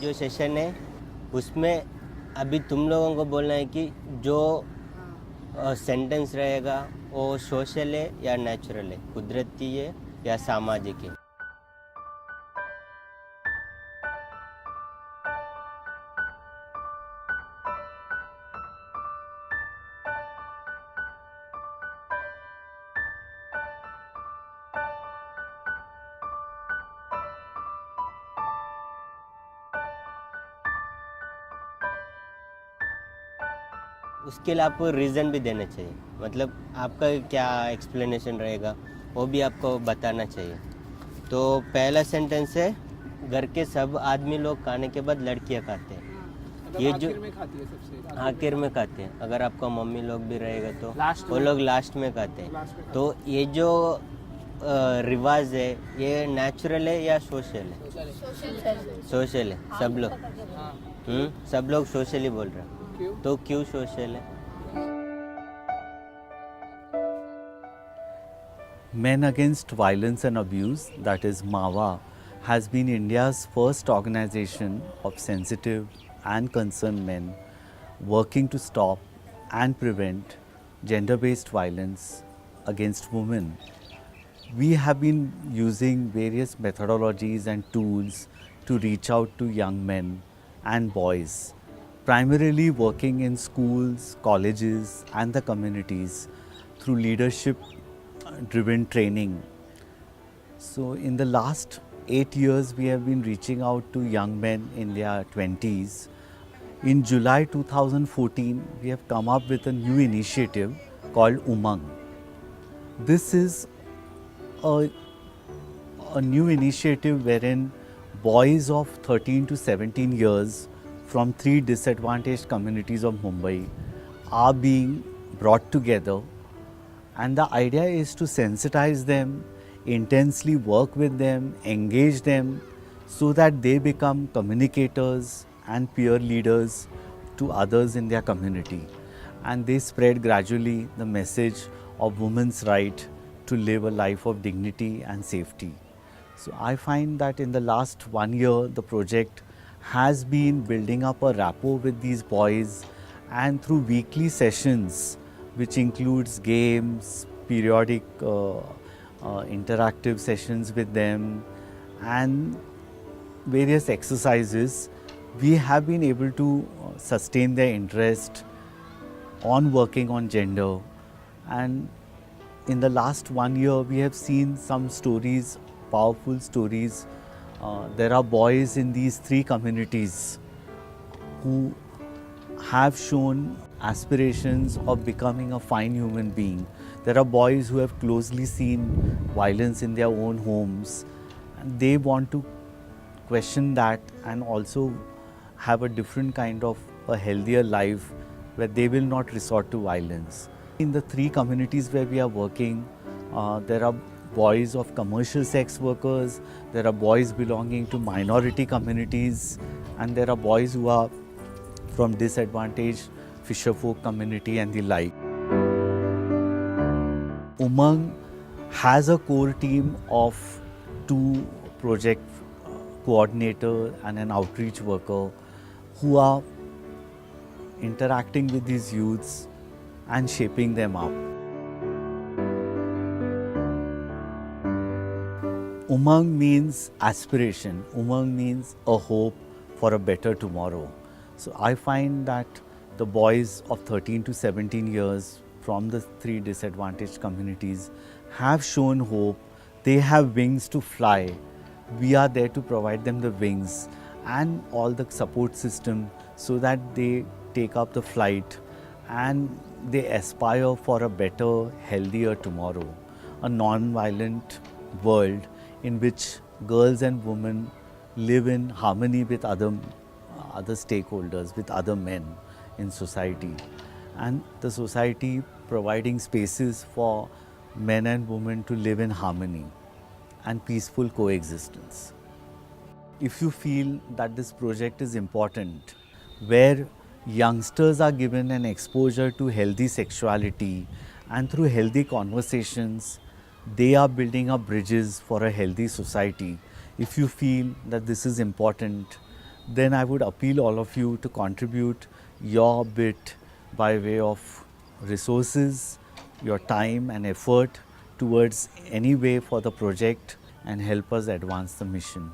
जो सेशन है उसमें अभी तुम लोगों को बोलना है कि जो सेंटेंस रहेगा वो सोशल है या नेचुरल है, कुदरती है या सामाजिक है। उसके लिए आपको रीज़न भी देना चाहिए, मतलब आपका क्या एक्सप्लेनेशन रहेगा वो भी आपको बताना चाहिए। तो पहला सेंटेंस है, घर के सब आदमी लोग खाने के बाद लड़कियां खाते हैं। मतलब ये आखिर जो में खाती है सबसे आखिर में खाते हैं, अगर आपका मम्मी लोग भी रहेगा तो लास्ट वो में। लोग लास्ट में खाते लास्ट में हैं। खाते तो ये जो रिवाज है ये नेचुरल है या सोशल है? सोशल है, सब लोग हाँ। सब लोग सोशल ही बोल रहे हैं। क्यों? तो क्यों सोशल है? Men Against Violence and Abuse, that is MAVA, has been India's first organization of sensitive and concerned men working to stop and prevent gender based violence against women. We have been using various methodologies and tools to reach out to young men and boys, primarily working in schools, colleges, and the communities through leadership driven training. So, in the last 8 years, we have been reaching out to young men in their 20s. In July 2014, we have come up with a new initiative called Umang. This is a, a new initiative wherein boys of 13 to 17 years from 3 disadvantaged communities of Mumbai are being brought together, and the idea is to sensitize them, intensely work with them, engage them so that they become communicators and peer leaders to others in their community, and they spread gradually the message of women's right to live a life of dignity and safety. So I find that in the last 1 year the project has been building up a rapport with these boys, and through weekly sessions which includes games, periodic interactive sessions with them, and various exercises, we have been able to sustain their interest on working on gender. And in the last 1 year, we have seen some stories, powerful stories. There are boys in these 3 communities who have shown aspirations of becoming a fine human being. There are boys who have closely seen violence in their own homes, and they want to question that and also have a different kind of a healthier life where they will not resort to violence. In the 3 communities where we are working, there are boys of commercial sex workers, there are boys belonging to minority communities, and there are boys who are from disadvantaged fisherfolk community and the like. Umang has a core team of 2 project coordinator and an outreach worker who are interacting with these youths and shaping them up. Umang means aspiration. Umang means a hope for a better tomorrow. So I find that the boys of 13 to 17 years from the 3 disadvantaged communities have shown hope. They have wings to fly. We are there to provide them the wings and all the support system so that they take up the flight and they aspire for a better, healthier tomorrow. A non-violent world in which girls and women live in harmony with other stakeholders, with other men in society, and the society providing spaces for men and women to live in harmony and peaceful coexistence. If you feel that this project is important, where youngsters are given an exposure to healthy sexuality and through healthy conversations, they are building up bridges for a healthy society. If you feel that this is important, then I would appeal all of you to contribute your bit by way of resources, your time and effort towards any way for the project and help us advance the mission.